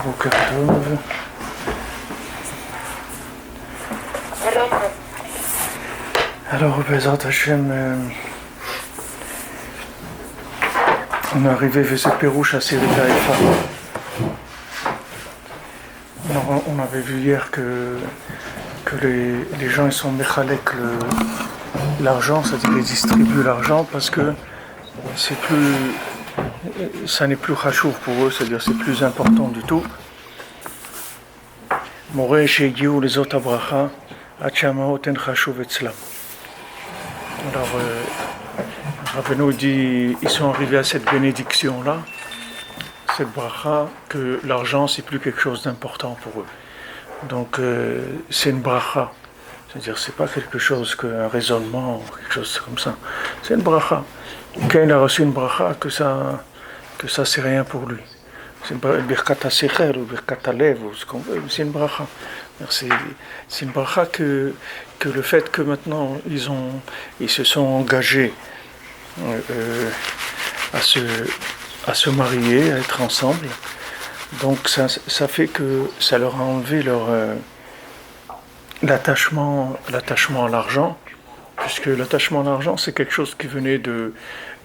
Boker Tov. Alors, Bezrat Hashem, on est arrivé vers ce Pérouche à Sérita Efa. On avait vu hier que les gens ils sont méchalek l'argent, c'est-à-dire ils distribuent l'argent parce que ça n'est plus chachouv pour eux, c'est-à-dire c'est plus important du tout. Moré chez Giou les autres abracha, achamaot en chachouv etzlam. Alors, Rabbeinu dit, ils sont arrivés à cette bénédiction-là, cette bracha, que l'argent c'est plus quelque chose d'important pour eux. Donc c'est une bracha, c'est-à-dire c'est pas quelque chose qu'un raisonnement ou quelque chose comme ça. C'est une bracha. Quand il a reçu une bracha, que ça c'est rien pour lui. C'est une birkat ha-sechel ou birkat ha-lev ou ce qu'on veut, c'est une bracha. C'est une bracha que le fait que maintenant ils se sont engagés à se marier, à être ensemble. Donc ça fait que ça leur a enlevé l'attachement à l'argent, puisque l'attachement à l'argent c'est quelque chose qui venait de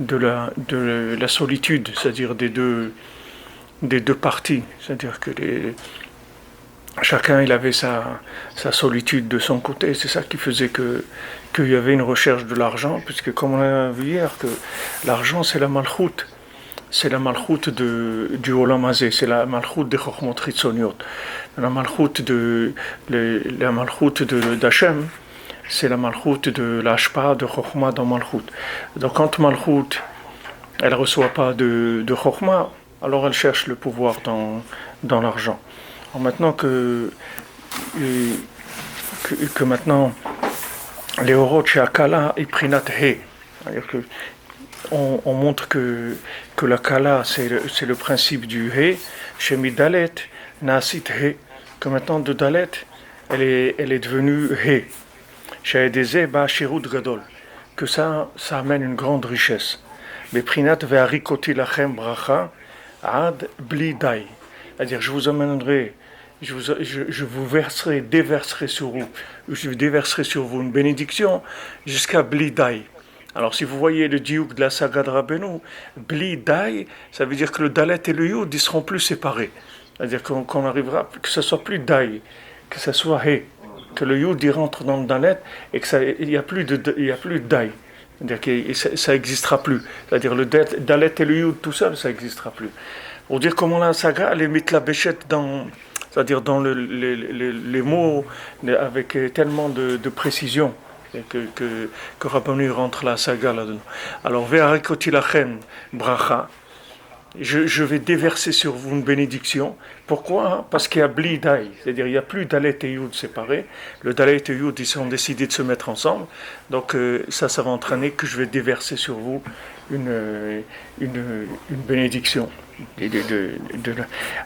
la solitude, c'est-à-dire des deux parties, c'est-à-dire que chacun il avait sa solitude de son côté, c'est ça qui faisait qu'il y avait une recherche de l'argent, puisque comme on a vu hier que l'argent c'est la malchoute. C'est la malchoute du Olam Hazé, c'est la malchoute des Chochmot Chitzoniot. La malchoute d'Hachem, c'est la malchoute de l'Ashpa de Chochma dans malchoute. Donc quand malchoute, elle ne reçoit pas de Chochma, alors elle cherche le pouvoir dans l'argent. Alors maintenant que maintenant, les Orot chez Akala, ils prinat he, c'est-à-dire que on montre que la kala c'est le principe du he, chez Midalet, Naasit he, que maintenant de Dalet, elle est devenue he. Chez Edeze, Shirut Gadol, que ça amène une grande richesse. Mais Prinat ve'arikoti lachem bracha, ad bli dai. C'est-à-dire, je vous amènerai, je vous déverserai sur vous une bénédiction jusqu'à bli dai. Alors si vous voyez le diouk de la saga de Rabbeinu, Bli Dai, ça veut dire que le Dalet et le Yud, ils seront plus séparés. C'est-à-dire qu'on arrivera, que ce soit plus Dai, que ce soit He, que le Yud, il rentre dans le Dalet et qu'il n'y a plus de Dai. C'est-à-dire que ça n'existera plus. C'est-à-dire le Dalet et le Yud tout seul, ça n'existera plus. Pour dire comment la saga, elle est mit la béchette c'est-à-dire dans les mots avec tellement de précision. Que Rabbeinu rentre la saga là-dedans. Alors, ve'arikoti lachem bracha, je vais déverser sur vous une bénédiction. Pourquoi ? Parce qu'il y a bli dai, c'est-à-dire il n'y a plus Dalet et Yud séparés. Le Dalet et Yud, ils ont décidé de se mettre ensemble. Donc ça va entraîner que je vais déverser sur vous une bénédiction.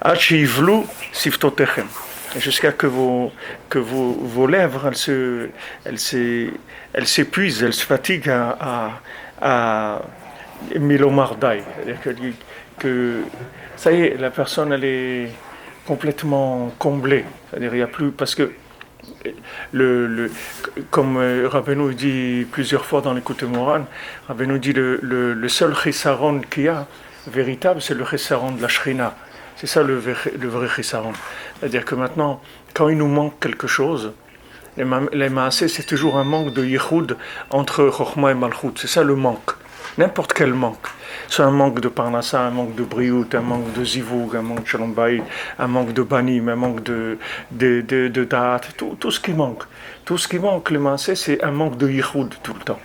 Achivlu siftotechem. Jusqu'à que vos lèvres elles s'épuisent, elles se fatiguent à milomardai, c'est-à-dire que ça y est, la personne elle est complètement comblée, c'est-à-dire il n'y a plus, parce que comme Rabbeinu dit plusieurs fois dans l'écoute Moran, Rabbeinu dit le seul chisaron qu'il y a véritable, c'est le chisaron de la shrina. C'est ça le vrai chisaron. C'est-à-dire que maintenant, quand il nous manque quelque chose, les maasé, c'est toujours un manque de yichud entre chokhma et malchut. C'est ça le manque. N'importe quel manque. C'est un manque de parnassa, un manque de briout, un manque de zivug, un manque de shalom bayit, un manque de banim, un manque de da'at, tout ce qui manque. Tout ce qui manque, les maasé, c'est un manque de yichud tout le temps.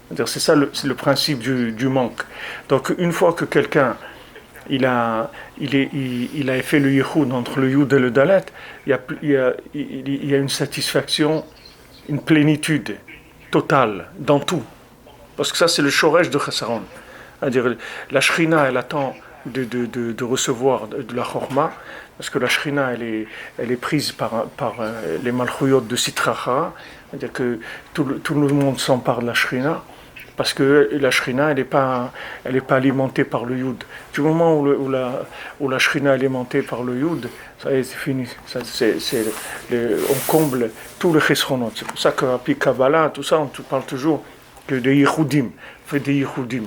C'est-à-dire, c'est ça le principe du manque. Donc, une fois que quelqu'un il a fait le yichud entre le yud et le dalet, il y a une satisfaction, une plénitude totale dans tout. Parce que ça, c'est le shoresh de Chassaron. C'est-à-dire, la shrina, elle attend de recevoir de la chorma, parce que la shrina, elle est prise par les malchuyot de Sitracha, c'est-à-dire que tout le monde s'empare de la shrina, Parce que la shrina, elle n'est pas alimentée par le yud. Du moment où la shrina est alimentée par le yud, ça y est, c'est fini. On comble tous les chesronot. C'est pour ça qu'à Kabbalah, tout ça, on parle toujours que des yichudim. On fait des yichudim.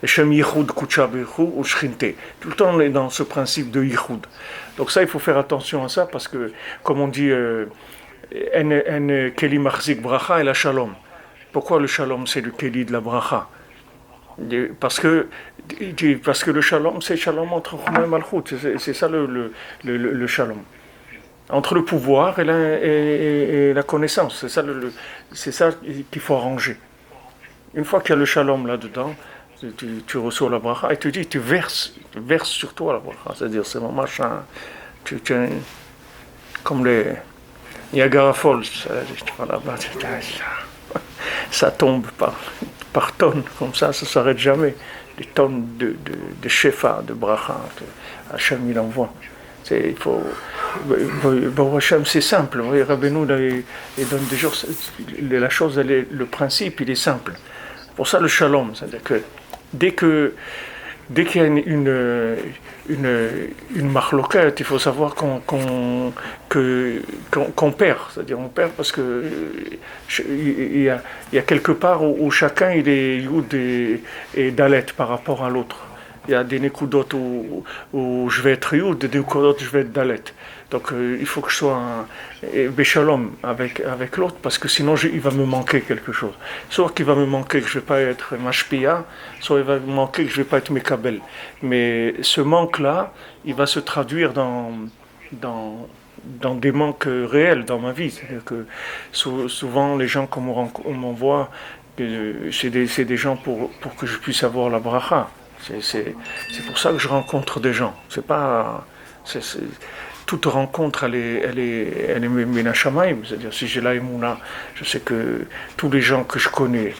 Le shem yichud kucha b'yichud ou shrinte. Tout le temps, on est dans ce principe de yichud. Donc ça, il faut faire attention à ça parce que, comme on dit, en keli machzik bracha et la shalom. Pourquoi le shalom c'est le keli de la bracha? Parce que le shalom c'est shalom entre Chuma et Malchut, c'est ça le shalom. Entre le pouvoir et la connaissance, c'est ça qu'il faut arranger. Une fois qu'il y a le shalom là-dedans, tu reçois la bracha et tu verses sur toi la bracha. C'est-à-dire c'est mon machin, comme les Niagara Falls, ça tombe par tonnes, comme ça ne s'arrête jamais. Des tonnes de shefa, de bracha, Hachem il envoie. Baruch Hashem, c'est simple. Rabbeinu il donne des jours. La chose, le principe, il est simple. Pour ça, le shalom, c'est-à-dire que dès qu'il y a une marloquette, il faut savoir qu'on perd. C'est-à-dire on perd parce que il y a quelque part où chacun il est yud et dalet par rapport à l'autre. Il y a des nekudot où je vais être yud, des nekudot où je vais être dalet. Donc il faut que je sois béchalom avec l'autre parce que sinon il va me manquer quelque chose. Soit qu'il va me manquer que je ne vais pas être mashpia, soit il va me manquer que je ne vais pas être mekabel. Mais ce manque-là, il va se traduire dans des manques réels dans ma vie. C'est-à-dire que souvent les gens qu'on m'envoie, c'est des gens pour que je puisse avoir la bracha. C'est pour ça que je rencontre des gens. Toute rencontre, elle est minashamaim. C'est-à-dire, si j'ai la émouna, je sais que tous les gens que je connais,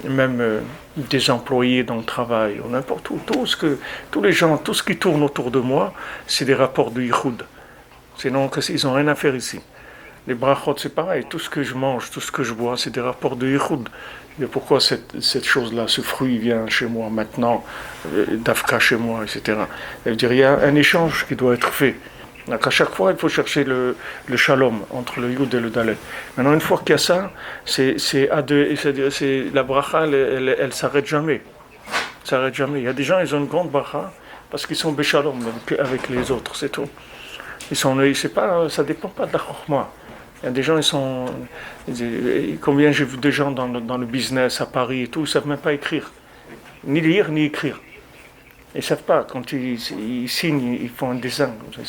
même des employés dans le travail, ou n'importe où, tous les gens, tout ce qui tourne autour de moi, c'est des rapports de yichud. Sinon, ils n'ont rien à faire ici. Les brachot, c'est pareil. Tout ce que je mange, tout ce que je bois, c'est des rapports de yichud. Et pourquoi cette chose-là, ce fruit vient chez moi maintenant, d'Afka chez moi, etc. Ça veut dire qu'il y a un échange qui doit être fait. Donc à chaque fois, il faut chercher le shalom entre le yud et le dalet. Maintenant, une fois qu'il y a ça, la bracha, elle s'arrête jamais. S'arrête jamais. Il y a des gens, ils ont une grande bracha parce qu'ils sont béchalom avec les autres, c'est tout. Ça dépend pas de la chokhma. Il y a des gens, combien j'ai vu des gens dans le business à Paris et tout, ils ne savent même pas écrire. Ni lire, ni écrire. Ils ne savent pas. Quand ils signent, ils font un dessin. Ils ne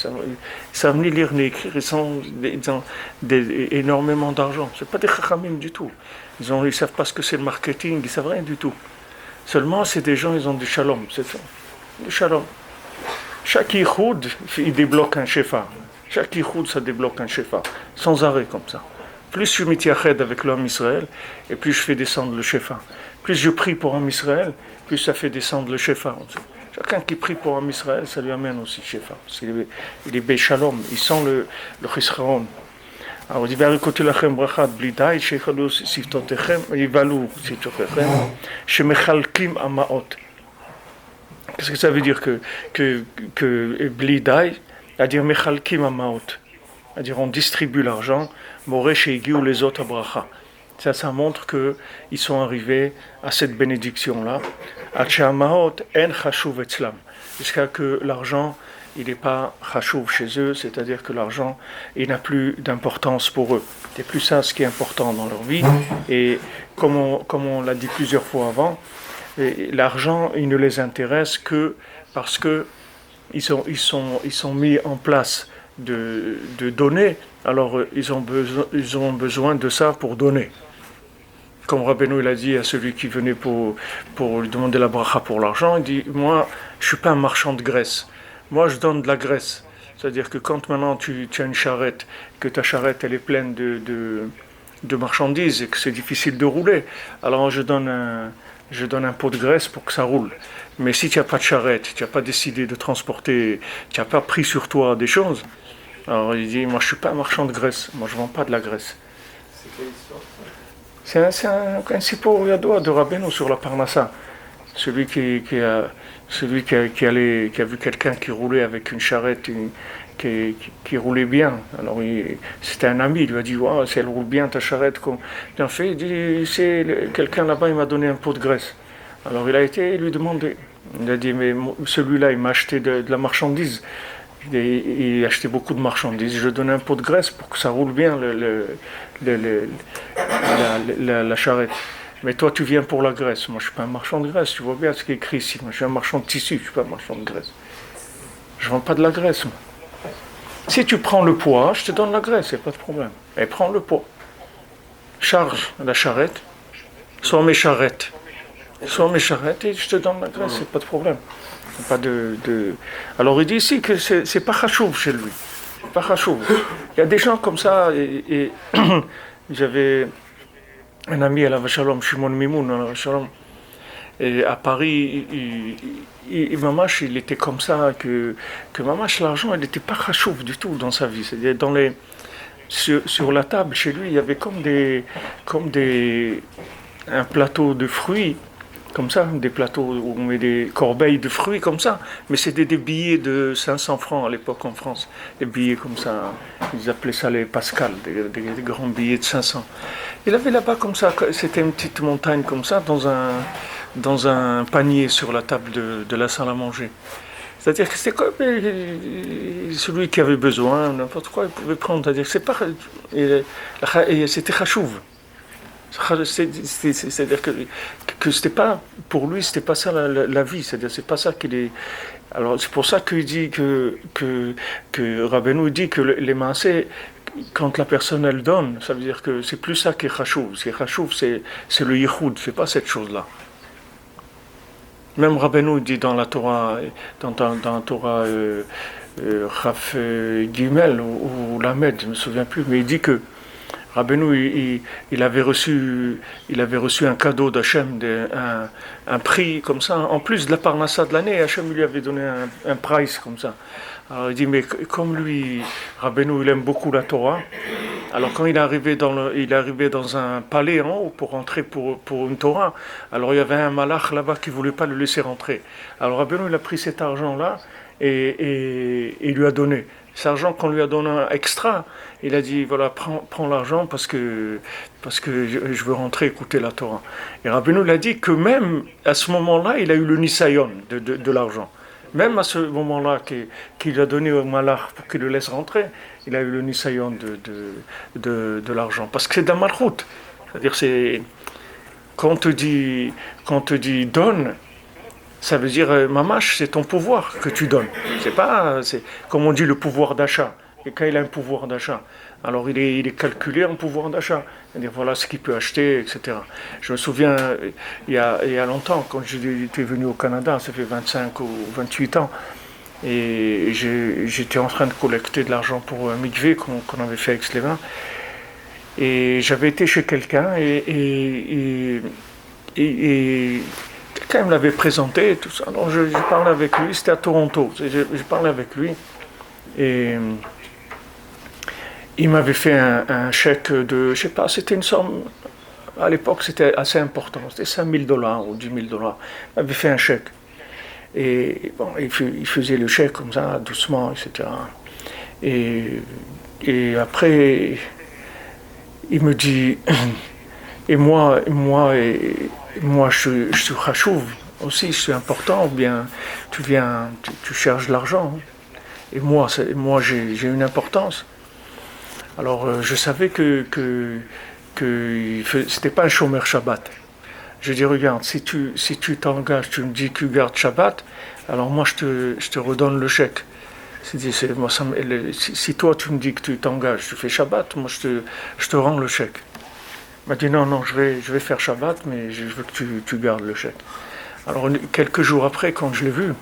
savent ni lire, ni écrire. Ils ont énormément d'argent. Ce n'est pas des chachamim du tout. Ils ne savent pas ce que c'est le marketing. Ils ne savent rien du tout. Seulement, c'est des gens, ils ont du shalom. C'est ça. Du shalom. Chaque yichud, il débloque un shefa. Chaque yichud, ça débloque un shefa. Sans arrêt, comme ça. Plus je suis mitiyached avec l'homme Israël, et plus je fais descendre le shefa. Plus je prie pour un Israël, plus ça fait descendre le shefa. Chacun qui prie pour un Israël, ça lui amène aussi shefa. Parce qu'il est béchalom, il sent le chisraon. Alors on dit, Barikotu lachem brachat blidai, shechalu siftotechem, yivalu siftotechem, shemechalkim amaot. Qu'est-ce que ça veut dire que blidai, c'est-à-dire mechalkim amaot, c'est-à-dire on distribue l'argent, moré chez Igi ou les autres à bracha. Ça montre qu'ils sont arrivés à cette bénédiction-là. Jusqu'à que l'argent, il n'est pas chashuv chez eux, c'est-à-dire que l'argent, il n'a plus d'importance pour eux. C'est plus ça ce qui est important dans leur vie. Et comme on l'a dit plusieurs fois avant, l'argent, il ne les intéresse que parce que ils sont mis en place de donner. Alors ils ont besoin de ça pour donner. Comme Rabbeinu il a dit à celui qui venait pour lui demander la bracha pour l'argent, il dit, moi je ne suis pas un marchand de graisse, moi je donne de la graisse. C'est-à-dire que quand maintenant tu as une charrette, que ta charrette elle est pleine de marchandises et que c'est difficile de rouler, alors je donne un pot de graisse pour que ça roule. Mais si tu n'as pas de charrette, tu n'as pas décidé de transporter, tu n'as pas pris sur toi des choses, alors il dit, moi je ne suis pas un marchand de graisse, moi je ne vends pas de la graisse. C'est quelle histoire? C'est un sipor yadoua de Rabbeinu sur la Parnassa. Celui qui a vu quelqu'un qui roulait avec une charrette, qui roulait bien. Alors c'était un ami, il lui a dit wow, si elle roule bien ta charrette, bien fait. Il dit quelqu'un là-bas, il m'a donné un pot de graisse. Alors il a été lui demander. Il a dit mais celui-là, il m'a acheté de la marchandise. Il achetait beaucoup de marchandises. Je donnais un pot de graisse pour que ça roule bien la charrette. Mais toi, tu viens pour la graisse. Moi, je ne suis pas un marchand de graisse. Tu vois bien ce qui est écrit ici. Moi, je suis un marchand de tissu. Je ne suis pas un marchand de graisse. Je ne vends pas de la graisse. Moi. Si tu prends le poids, je te donne la graisse. Il n'y a pas de problème. Et prends le poids. Charge la charrette. Soit mes charrettes. Soit mes charrettes et je te donne la graisse. Il n'y a pas de problème. Pas Alors il dit ici que c'est pas chachouv chez lui. Pas chachouv. Il y a des gens comme ça et j'avais un ami à la Vachalom, Shimon Mimoun à la Vachalom, et à Paris, Mamash, il était comme ça que Mamash, l'argent, il n'était pas chachouv du tout dans sa vie. C'est-à-dire sur la table chez lui, il y avait comme un plateau de fruits. Comme ça, des plateaux où on met des corbeilles de fruits comme ça. Mais c'était des billets de 500 francs à l'époque en France. Des billets comme ça, ils appelaient ça les Pascal, des grands billets de 500. Il avait là-bas comme ça, c'était une petite montagne comme ça, dans un panier sur la table de la salle à manger. C'est-à-dire que c'était comme celui qui avait besoin, n'importe quoi, il pouvait prendre. C'est-à-dire que c'est pas, c'était chachouv. C'est-à-dire que c'était pas, pour lui, c'était pas ça la vie, c'est-à-dire c'est pas ça qu'il est. Alors c'est pour ça qu'il dit que Rabbeinu dit que les maaseh, quand la personne elle donne, ça veut dire que c'est plus ça qui est chachouv. C'est chachouv, c'est le yichoud, c'est pas cette chose-là. Même Rabbeinu dit dans la Torah, dans la Torah Chaf Gimel ou Lamed, je me souviens plus, mais il dit que Rabbeinu, il avait reçu un cadeau d'Hachem, un prix comme ça, en plus de la parnassa de l'année, Hachem lui avait donné un prize comme ça. Alors il dit, mais comme lui, Rabbeinu, il aime beaucoup la Torah, alors quand il est arrivé dans un palais en haut pour rentrer pour une Torah, alors il y avait un malach là-bas qui ne voulait pas le laisser rentrer. Alors Rabbeinu, il a pris cet argent-là et il lui a donné. Cet argent qu'on lui a donné un extra, il a dit voilà, prends l'argent parce que je veux rentrer écouter la Torah. Et Rabbeinu l'a dit que même à ce moment-là, il a eu le nisayon de l'argent. Même à ce moment-là qu'il a donné au malach pour qu'il le laisse rentrer, il a eu le nisayon de l'argent. Parce que c'est d'un malchut. C'est-à-dire, quand on te dit donne, ça veut dire, mamash, c'est ton pouvoir que tu donnes. C'est comme on dit, le pouvoir d'achat. Et quand il a un pouvoir d'achat, alors il est calculé en pouvoir d'achat. C'est-à-dire, voilà ce qu'il peut acheter, etc. Je me souviens, il y a longtemps, quand j'étais venu au Canada, ça fait 25 ou 28 ans, et j'étais en train de collecter de l'argent pour un mikvé qu'on avait fait avec Slévin. Et j'avais été chez quelqu'un, et quelqu'un me l'avait présenté et tout ça. Alors je parlais avec lui, c'était à Toronto. Je parlais avec lui et il m'avait fait un chèque de, je sais pas, c'était une somme, à l'époque c'était assez important, c'était $5,000 ou $10,000. Il m'avait fait un chèque. Et bon, il faisait le chèque comme ça, doucement, etc. Et après, il me dit, et moi je suis chachouv aussi, je suis important, ou bien tu cherches de l'argent. Et moi j'ai une importance. Alors je savais que c'était pas un shomer Shabbat. Je dis regarde, si tu t'engages, tu me dis que tu gardes Shabbat, alors moi je te redonne le chèque. Si toi tu me dis que tu t'engages, tu fais Shabbat, moi je te rends le chèque. Il m'a dit non, je vais faire Shabbat, mais je veux que tu gardes le chèque. Alors quelques jours après, quand je l'ai vu,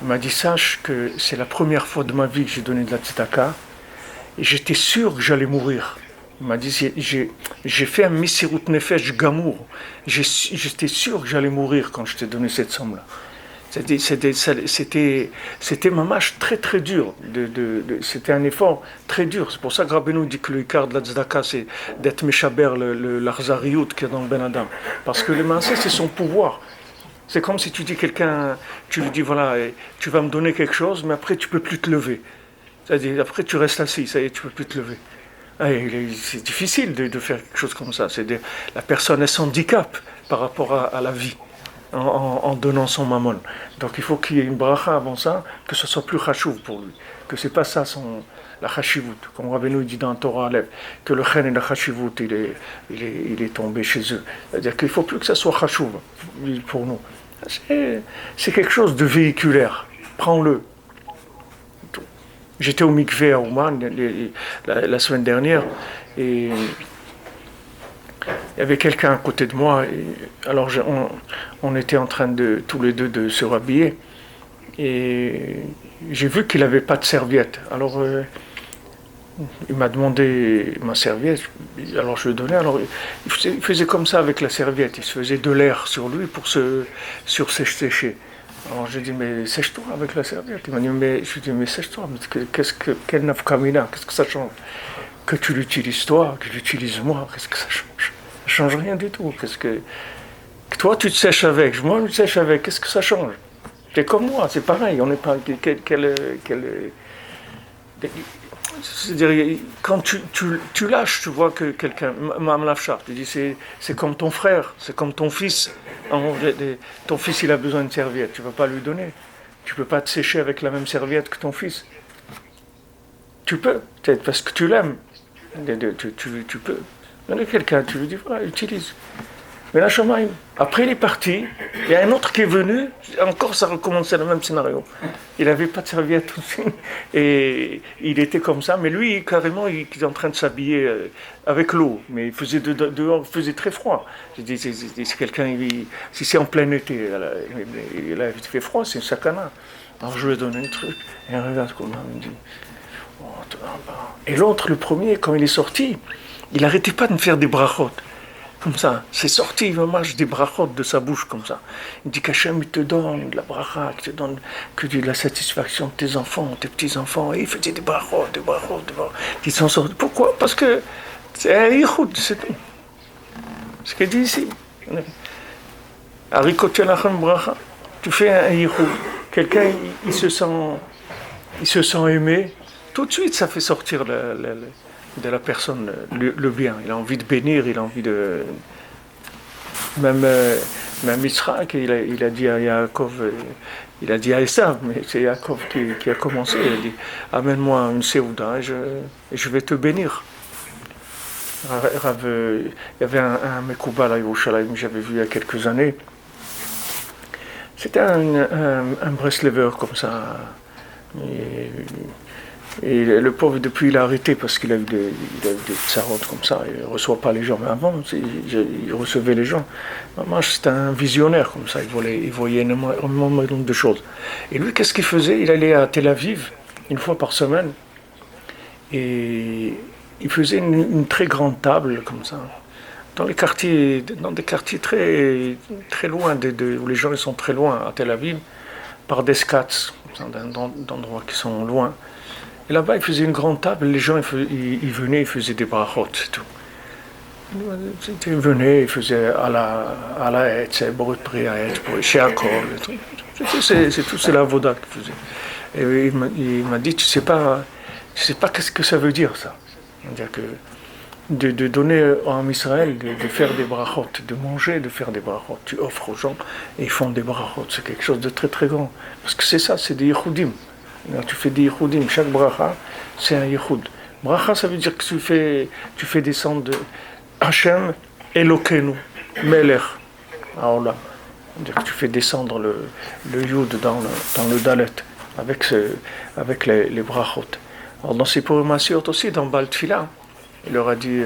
il m'a dit sache que c'est la première fois de ma vie que j'ai donné de la tzedaka, et j'étais sûr que j'allais mourir. Il m'a dit j'ai fait un Messirut Nefesh Gamour, j'étais sûr que j'allais mourir quand je t'ai donné cette somme-là. C'était mamash très très dur. C'était un effort très dur. C'est pour ça que Rabbeinu dit que le quart de la tzedaka, c'est d'être méchaber l'arzariout qu'il y a dans le Ben Adam. Parce que le maaseh, c'est son pouvoir. C'est comme si tu dis quelqu'un, tu lui dis voilà, tu vas me donner quelque chose, mais après tu peux plus te lever. C'est-à-dire après tu restes assis, ça y est, tu peux plus te lever. C'est difficile de faire quelque chose comme ça. La personne elle s'handicape par rapport à la vie. En donnant son mammon. Donc il faut qu'il y ait une bracha avant ça, que ce soit plus chachouv pour lui. Que c'est pas ça la chashivut. Comme Rabbeinu dit dans la Torah Alev, que le chen et la chashivut, il est tombé chez eux. C'est-à-dire qu'il ne faut plus que ça soit chachouv pour nous. C'est quelque chose de véhiculaire. Prends-le. J'étais au mikvé à Ouman la semaine dernière et il y avait quelqu'un à côté de moi, alors on était en train tous les deux de se rhabiller, et j'ai vu qu'il n'avait pas de serviette. Alors il m'a demandé ma serviette, alors je lui ai donné. Alors il faisait comme ça avec la serviette, il se faisait de l'air sur lui pour se sécher. Alors j'ai dit mais sèche-toi avec la serviette. Il m'a dit mais sèche-toi, mais quel nafkamina, qu'est-ce que ça change? Que tu l'utilises toi, que j'utilise moi, qu'est-ce que ça change? Ça change rien du tout. Que toi tu te sèches avec, moi je me sèche avec, qu'est-ce que ça change? C'est comme moi, c'est pareil, on n'est pas c'est-à-dire quand tu lâches, tu vois que quelqu'un tu dis c'est comme ton frère, c'est comme ton fils. Ton fils il a besoin de serviette, tu ne vas pas lui donner. Tu peux pas te sécher avec la même serviette que ton fils. Tu peux, peut-être parce que tu l'aimes. Tu peux. Donner quelqu'un, tu lui dis, voilà, utilise. Mais là, Shamaïm, après il est parti, il y a un autre qui est venu, encore ça recommençait le même scénario. Il n'avait pas de serviette aussi, et il était comme ça, mais lui, carrément, il était en train de s'habiller avec l'eau, mais il faisait dehors, il faisait très froid. J'ai dit, c'est quelqu'un, si c'est en plein été, il fait froid, c'est une sakana. Alors je lui ai donné un truc, et regarde comment il me dit. Et l'autre, le premier, quand il est sorti, il n'arrêtait pas de me faire des brachot. Comme ça, c'est sorti, il me mange des brachot de sa bouche, comme ça. Il me dit qu'Hachem, il te donne de la bracha, qu'il te donne que de la satisfaction de tes enfants, tes petits-enfants. Et il faisait des brachot. Ils s'en sortent. Pourquoi? Parce que c'est un yichud, c'est tout. Ce qu'il dit ici. Harikotchelachem bracha. Tu fais un yichud. Quelqu'un, il se sent aimé. Tout de suite, ça fait sortir de la personne le bien. Il a envie de bénir, il a envie de... Même Yitzhak, il a dit à Yaakov, il a dit à Esav, mais c'est Yaakov qui a commencé, il a dit « Amène-moi une séouda et je vais te bénir ». Il y avait un Mekoubal à Yerushalayim que j'avais vu il y a quelques années. C'était un Breslever comme ça. Et le pauvre, depuis, il a arrêté parce qu'il a eu des tsarotes comme ça. Il ne reçoit pas les gens. Mais avant, il recevait les gens. Maman, c'était un visionnaire comme ça. Il voyait énormément de choses. Et lui, qu'est-ce qu'il faisait? Il allait à Tel Aviv une fois par semaine. Et il faisait une très grande table comme ça. Dans des quartiers très, très loin, où les gens ils sont très loin à Tel Aviv, par des skats, d'endroits qui sont loin. Et là-bas, il faisait une grande table, les gens ils venaient, ils faisaient des brachot, c'est tout. Ils venaient, ils faisaient à la Hetz, Borut Pri à Hetz, chez Akol, c'est la Voda qu'il faisait. Et il m'a dit, tu sais pas qu'est-ce que ça veut dire ça. C'est-à-dire que de donner en Israël, de faire des brachot, de manger, de faire des brachot. Tu offres aux gens et ils font des brachot. C'est quelque chose de très très grand. Parce que c'est ça, c'est des yichudim. Tu fais des yichudim. Chaque bracha, c'est un yichud. Bracha, ça veut dire que tu fais descendre Hachem Elokeinu, Melech, Haolam. C'est-à-dire que tu fais descendre le yud dans le dalet avec les brachot. Alors dans ces Purim aussi, dans Baal Tfilah, il leur a dit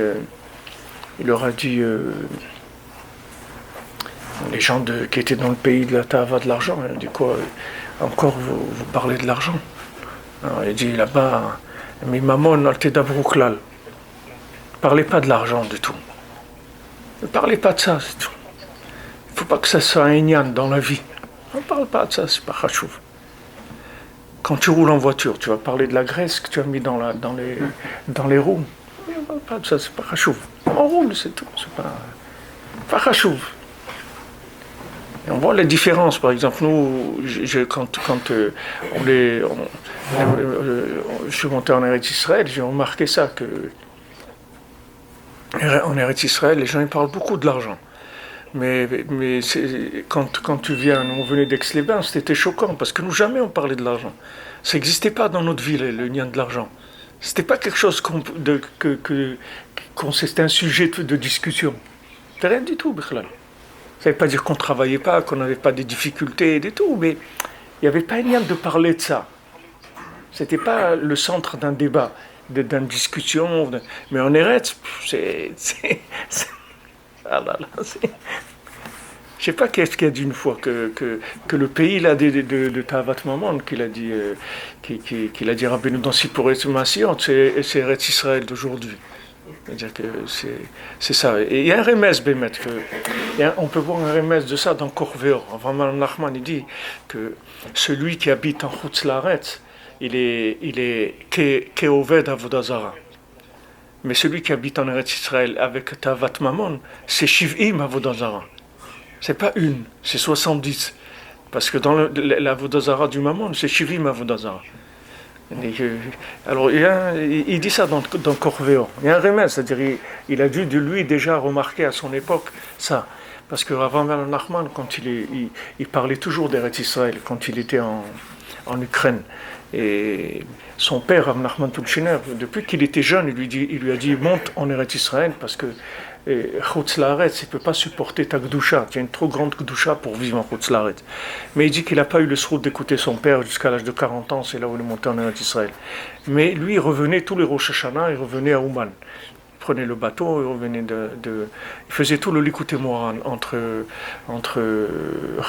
les gens qui étaient dans le pays de la Tava de l'argent, il a dit quoi, encore vous parlez de l'argent. Alors, il dit là-bas, mais maman, ne parlez pas de l'argent du tout. Ne parlez pas de ça, c'est tout. Il ne faut pas que ça soit un ignan dans la vie. On ne parle pas de ça, c'est pas chachouv. Quand tu roules en voiture, tu vas parler de la graisse que tu as mis dans les roues. On ne parle pas de ça, c'est pas chachouv. On roule, c'est tout, c'est pas chachouv. Et on voit les différences, par exemple, nous, quand je suis monté en Eretz Israël, j'ai remarqué ça, que en Eretz Israël, les gens ils parlent beaucoup de l'argent. Mais quand tu viens, nous on venait d'Aix-les-Bains, c'était choquant, parce que nous jamais on parlait de l'argent. Ça n'existait pas dans notre ville, le lien de l'argent. C'était pas quelque chose c'était un sujet de discussion. C'était rien du tout, Bichlal. Ça ne veut pas dire qu'on ne travaillait pas, qu'on n'avait pas de difficultés et tout, mais il n'y avait pas lien de parler de ça. Ce n'était pas le centre d'un débat, d'une discussion. Mais en Eretz, ah là là, je ne sais pas qu'est-ce qu'il a dit une fois, que le pays là, de Tavat Maman, qu'il a dit Rabbeinu dans Sipurei Massiot, c'est Eretz Israël d'aujourd'hui. C'est-à-dire que c'est ça. Et il y a un remès, Bémet, on peut voir un remès de ça dans Korveor. Avant Nachman, il dit que celui qui habite en Chutz Laaretz, il est Keoved Avodah Zara. Mais celui qui habite en Eretz Israël avec Tavat Mamon, c'est Shiv'im Avodah Zara. C'est pas une, c'est 70. Parce que dans l'Avodah Zara du Mamon, c'est Shiv'im Avodah Zara. Alors, il dit ça dans Korveor. Il y a un remède, c'est-à-dire il a dû de lui déjà remarquer à son époque ça. Parce que avant Nachman, quand il parlait toujours d'Eretz Israël, quand il était en Ukraine. Et son père, Rav Nachman Tulshiner, depuis qu'il était jeune, il lui a dit monte en Eretz Israël parce que Chutz Laaretz, il ne peut pas supporter ta Gdusha. Tu as une trop grande Gdusha pour vivre en Chutz Laaretz. Mais il dit qu'il n'a pas eu le srout d'écouter son père jusqu'à l'âge de 40 ans, c'est là où il est monté en Eretz Israël. Mais lui, il revenait tous les Rosh Hashanah, il revenait à Ouman. Il prenait le bateau, il revenait il faisait tout le Likutei Moharan entre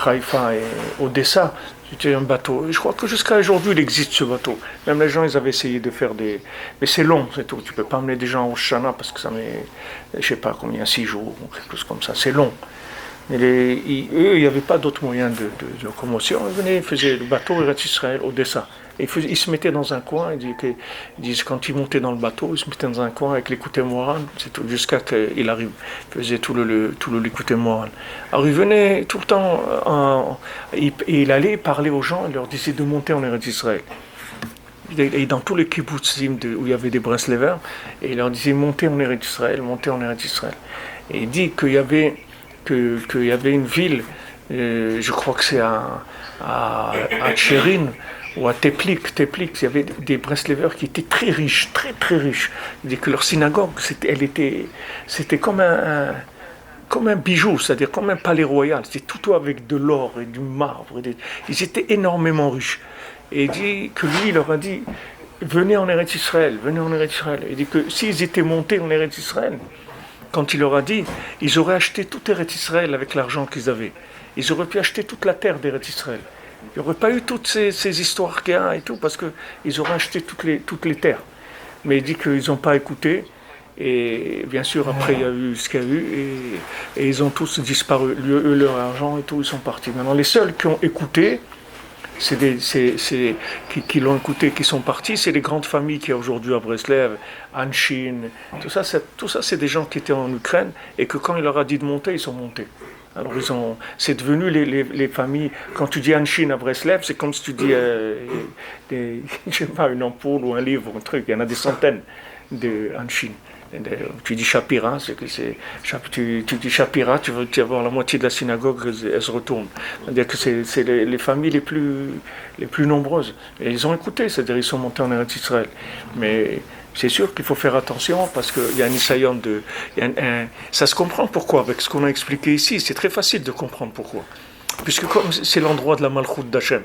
Haïfa et Odessa. C'était un bateau. Et je crois que jusqu'à aujourd'hui, il existe ce bateau. Même les gens, ils avaient essayé de faire des... Mais c'est long, c'est tout. Tu ne peux pas emmener des gens au Shana parce que ça met, je ne sais pas combien, 6 jours ou quelque chose comme ça. C'est long. Mais eux, il n'y avait pas d'autre moyen de locomotion. Ils venaient, ils faisaient le bateau Eretz Israël, Odessa. Et ils se mettaient dans un coin, ils disent quand ils montaient dans le bateau, ils se mettaient dans un coin avec Likutei Moharan, c'est tout, jusqu'à qu'il arrive. Ils faisaient tout le Likutei Moharan. Alors il venait tout le temps, il allait parler aux gens, il leur disait de monter en Eretz Israël. Et dans tous les kibbutzim où il y avait des Breslevers, et il leur disait montez en Eretz Israël, montez en Eretz Israël. Et il dit qu'il y avait une ville, je crois que c'est à Tchérin, ou à Teplik, il y avait des Breslevers qui étaient très riches, très très riches. Il dit que leur synagogue, c'était comme un bijou, c'est-à-dire comme un palais royal. C'était tout avec de l'or et du marbre. Ils étaient énormément riches. Et il dit que lui, il leur a dit, venez en Eretz Israël, venez en Eretz Israël. Il dit que s'ils étaient montés en Eretz Israël, quand il leur a dit, ils auraient acheté tout Eretz Israël avec l'argent qu'ils avaient. Ils auraient pu acheter toute la terre d'Eretz Israël. Il n'y aurait pas eu toutes ces histoires qu'il y a et tout, parce qu'ils auraient acheté toutes les terres. Mais il dit qu'ils n'ont pas écouté, et bien sûr, après, il y a eu ce qu'il y a eu, et ils ont tous disparu. Eux, leur argent et tout, ils sont partis. Maintenant, les seuls qui ont écouté, qui l'ont écouté, qui sont partis, c'est les grandes familles qu'il y a aujourd'hui à Breslev, Anshin, tout ça, c'est des gens qui étaient en Ukraine, et que quand il leur a dit de monter, ils sont montés. Alors c'est devenu les familles. Quand tu dis Anshin à Breslev, c'est comme si tu dis, je sais pas, une ampoule ou un livre, un truc. Il y en a des centaines de Anshin. Tu dis Shapira, tu dis Shapira, tu vas avoir la moitié de la synagogue, elle se retourne. C'est-à-dire que c'est les familles les plus nombreuses. Et ils ont écouté, c'est-à-dire ils sont montés en Eretz Israël. Mais c'est sûr qu'il faut faire attention parce qu'il y a un isayon ça se comprend pourquoi, avec ce qu'on a expliqué ici, c'est très facile de comprendre pourquoi. Puisque comme c'est l'endroit de la Malchut d'Hachem.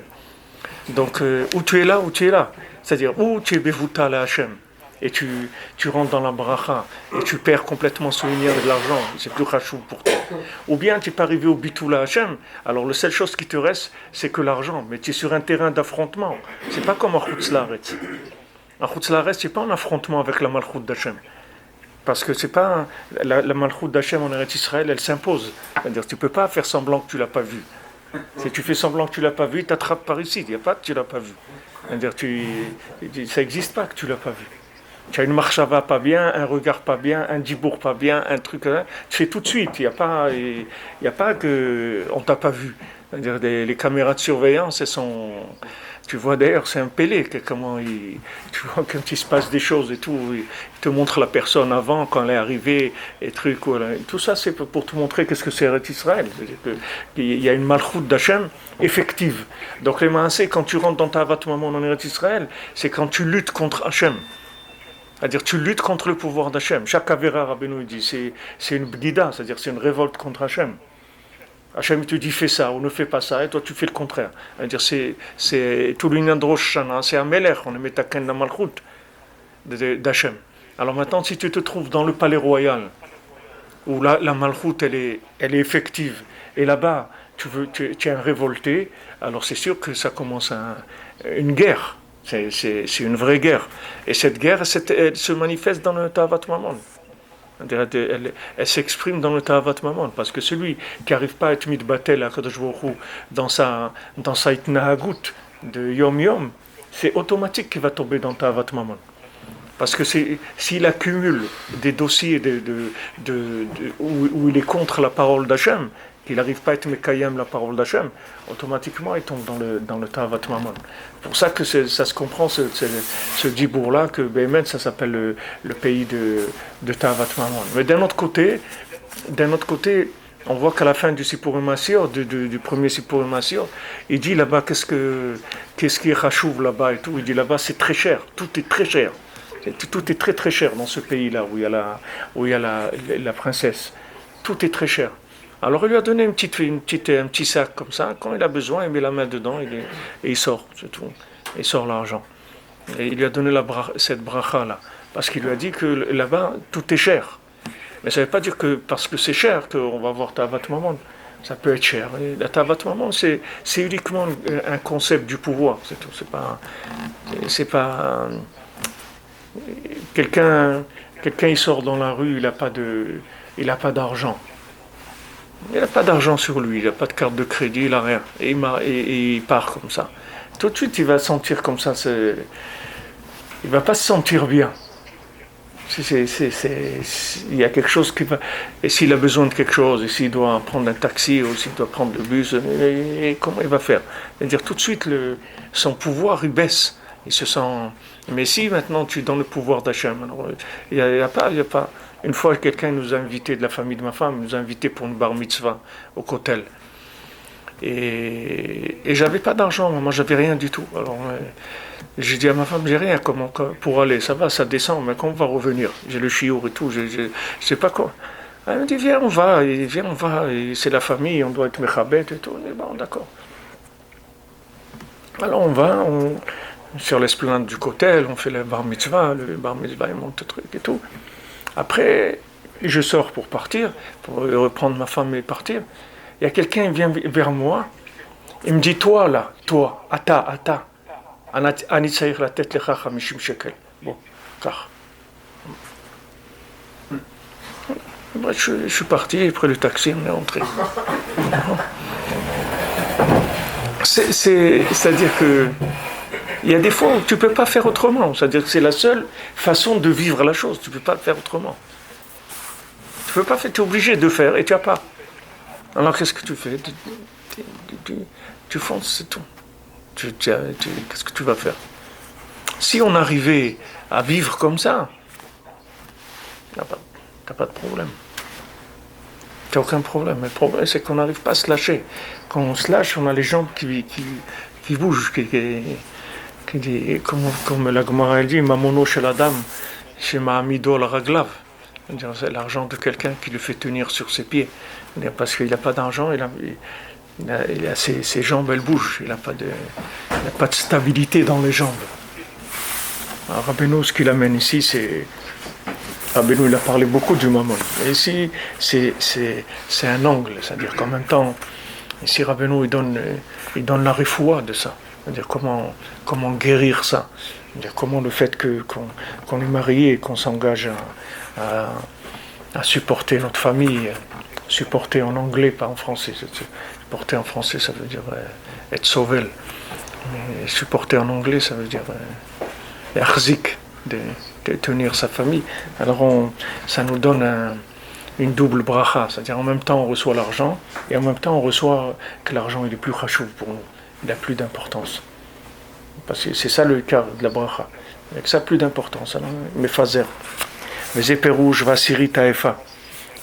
Donc, où tu es là. C'est-à-dire, où tu es Bevuta la Hachem. Et tu rentres dans la bracha et tu perds complètement souvenir de l'argent, c'est plus rachou pour toi. Ou bien tu peux arriver au Bitoula Hachem, alors la seule chose qui te reste, c'est que l'argent, mais tu es sur un terrain d'affrontement. C'est pas comme en Chutz Laaretz. En Chutz Laaretz, c'est pas un affrontement avec la Malchut d'Hachem. Parce que c'est pas la Malchut d'Hachem en Eretz Israël, elle s'impose. C'est-à-dire tu peux pas faire semblant que tu l'as pas vue. Si tu fais semblant que tu ne l'as pas vu, t'attrapes par ici. Il n'y a pas que tu ne l'as pas vu. C'est-à-dire, ça n'existe pas que tu ne l'as pas vu. Tu as une marchava pas bien, un regard pas bien, un dibour pas bien, un truc, hein, tu fais tout de suite. Il y a pas que on t'a pas vu. C'est-à-dire les caméras de surveillance, elles sont. Tu vois d'ailleurs, c'est un Pélé, comment tu vois quand il se passe des choses et tout, il te montre la personne avant, quand elle est arrivée, et trucs, voilà. Et tout ça, c'est pour te montrer qu'est-ce que c'est Eretz Israël. C'est-à-dire qu'il y a une malchoute d'Hachem effective. Donc les Maasé, quand tu rentres dans ta Havat Mamon en Eretz Israël, c'est quand tu luttes contre Hachem. C'est-à-dire tu luttes contre le pouvoir d'Hachem. Chaque Avera, Rabbeinu dit, c'est une bdida, c'est-à-dire c'est une révolte contre Hachem. Hachem te dit fais ça ou ne fais pas ça, et toi tu fais le contraire. C'est-à-dire c'est tout l'union de Rosh Hashanah, c'est un Melech, on est Metaken la Malchut d'Hachem. Alors maintenant, si tu te trouves dans le palais royal, où la Malchut elle est effective, et là-bas tu es un révolté, alors c'est sûr que ça commence une guerre. C'est une vraie guerre. Et cette guerre, elle se manifeste dans le Tavat Mamon. Elle s'exprime dans le Tavat Mamon. Parce que celui qui n'arrive pas à être mitbatel à Kadosh Baruch Hu dans sa itnahagut de Yom Yom, c'est automatique qu'il va tomber dans Tavat Mamon. Parce que s'il accumule des dossiers où il est contre la parole d'Hachem, qu'il n'arrive pas à être Mekayem la parole d'Hachem, automatiquement il tombe dans le Tavat Mamon. C'est pour ça que ça se comprend, ce dibour-là, que Béhémet, ça s'appelle le pays de Tavat Mamon. Mais d'un autre côté, on voit qu'à la fin du Sipurim Asir, du premier Sipurim Asir, il dit là-bas, qu'est-ce qui est rachouv là-bas et tout, il dit là-bas c'est très cher, tout est très cher. Tout est très très cher dans ce pays-là où il y a la princesse. Tout est très cher. Alors il lui a donné un petit sac comme ça. Quand il a besoin, il met la main dedans et il sort, c'est tout. Il sort l'argent. Et il lui a donné cette bracha-là. Parce qu'il lui a dit que là-bas, tout est cher. Mais ça ne veut pas dire que parce que c'est cher qu'on va voir Tavat Mamon. Ça peut être cher. Et la Tavat Mamon, c'est uniquement un concept du pouvoir. C'est tout. C'est pas quelqu'un il sort dans la rue, il n'a pas d'argent. Il n'a pas d'argent sur lui, il n'a pas de carte de crédit, il n'a rien. Et il part comme ça. Tout de suite, il va sentir comme ça. Il ne va pas se sentir bien. Il y a quelque chose qui va. Et s'il a besoin de quelque chose, et s'il doit prendre un taxi, ou s'il doit prendre le bus, et comment il va faire? C'est-à-dire, tout de suite, son pouvoir, il baisse. Il se sent. Mais si maintenant tu es dans le pouvoir d'Hachem, alors il n'y a pas. Une fois, quelqu'un nous a invités, de la famille de ma femme, nous a invités pour une bar mitzvah au Kotel. Et j'avais pas d'argent, moi j'avais rien du tout. Alors j'ai dit à ma femme, j'ai rien pour aller, ça va, ça descend, mais quand on va revenir, j'ai le chiour et tout, je sais pas quoi. Elle me dit, viens, on va, et c'est la famille, on doit être mechabet et tout. Et bon, d'accord. Alors on va, sur l'esplanade du Kotel, on fait le bar mitzvah il monte le truc et tout. Après, je sors pour partir, pour reprendre ma femme et partir. Il y a quelqu'un qui vient vers moi, il me dit, toi là, toi, ata, ani tsaïr la tête lecha 50 shekel. Bon, car. Je suis parti, j'ai pris le taxi, on est rentré. C'est-à-dire que il y a des fois où tu ne peux pas faire autrement. C'est-à-dire que c'est la seule façon de vivre la chose. Tu ne peux pas le faire autrement. Tu peux pas faire, tu es obligé de faire et tu n'as pas. Alors qu'est-ce que tu fais? Tu fonces, c'est tout. Qu'est-ce que tu vas faire? Si on arrivait à vivre comme ça, tu n'as pas de problème. Tu n'as aucun problème. Mais le problème, c'est qu'on n'arrive pas à se lâcher. Quand on se lâche, on a les jambes qui bougent, comme la Gemara dit, Mamono chez la dame, chez Mahamido la raglav. C'est l'argent de quelqu'un qui le fait tenir sur ses pieds. Parce qu'il n'a pas d'argent, il a ses jambes, elles bougent. Il n'a pas de stabilité dans les jambes. Alors, Rabbeinu, ce qu'il amène ici, c'est. Rabbeinu, il a parlé beaucoup du mammon. Et ici, c'est un angle. C'est-à-dire qu'en même temps, ici, Rabbeinu, il donne la refoua de ça. C'est-à-dire comment guérir ça. C'est-à-dire comment le fait qu'on est marié et qu'on s'engage à supporter notre famille Supporter en anglais, pas en français. Supporter en français, ça veut dire être sauvé. Mais supporter en anglais, ça veut dire achzik, de tenir sa famille. Alors ça nous donne une double bracha, c'est-à-dire en même temps on reçoit l'argent et en même temps on reçoit que l'argent il est plus chachouv pour nous, il a plus d'importance. Parce que c'est ça le cas de la bracha. Avec ça plus d'importance. Alors, mefazer. Les épées rouges, Vasiri Taefa.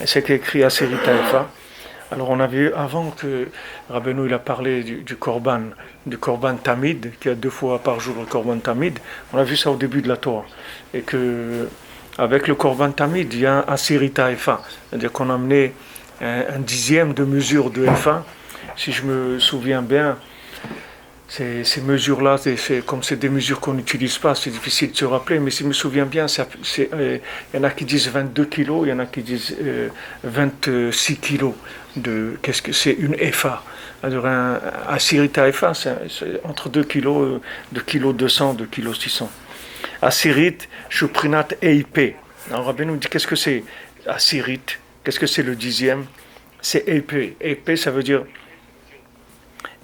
Et c'est écrit Asiri Taefa. Alors on a vu avant que Rabbeinu il a parlé du korban tamid, qui a 2 fois par jour le korban tamid. On a vu ça au début de la Torah. Et que avec le korban tamid, il y a un Asiri Taefa. C'est-à-dire qu'on a amené un dixième de mesure de Efa. Si je me souviens bien, ces mesures-là, comme c'est des mesures qu'on n'utilise pas, c'est difficile de se rappeler, mais si je me souviens bien, il y en a qui disent 22 kilos, il y en a qui disent 26 kilos. Qu'est-ce que c'est une EFA? Alors un Asirita EFA, c'est entre 2 kilos, 2 kilos 200, 2 kilos 600. Asirit, Shuprinat EIP. Alors Rabbi nous dit qu'est-ce que c'est Asirit? Qu'est-ce que c'est le dixième? C'est EIP. EIP, ça veut dire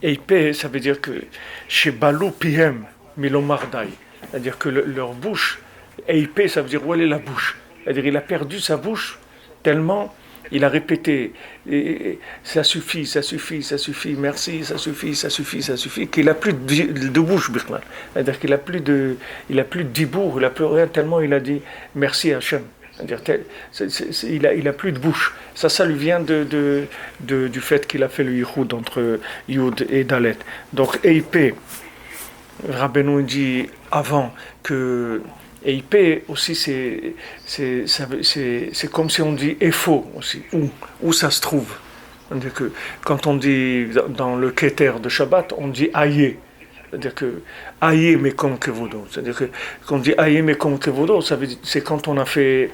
Eipé, ça veut dire que chez Balou Pihem Milomardai, c'est-à-dire que leur bouche, Eipé, ça veut dire où elle est la bouche. C'est-à-dire il a perdu sa bouche tellement il a répété ça suffit, ça suffit, ça suffit, merci, ça suffit, ça suffit, ça suffit, qu'il n'a plus de bouche, c'est-à-dire qu'il n'a plus de dibour, il n'a plus rien tellement il a dit merci Hachem. C'est-à-dire, il a plus de bouche. Ça lui vient du fait qu'il a fait le yichud entre Yud et Dalet. Donc EIP, Rabbeinu dit avant que EIP aussi c'est comme si on dit Efo aussi, où ça se trouve. C'est-à-dire que quand on dit dans le Keter de Shabbat, on dit Aïe. C'est-à-dire que Aïe Mekom Kevodo. C'est-à-dire que quand on dit Aïe Mekom Kevodo, c'est quand on a fait.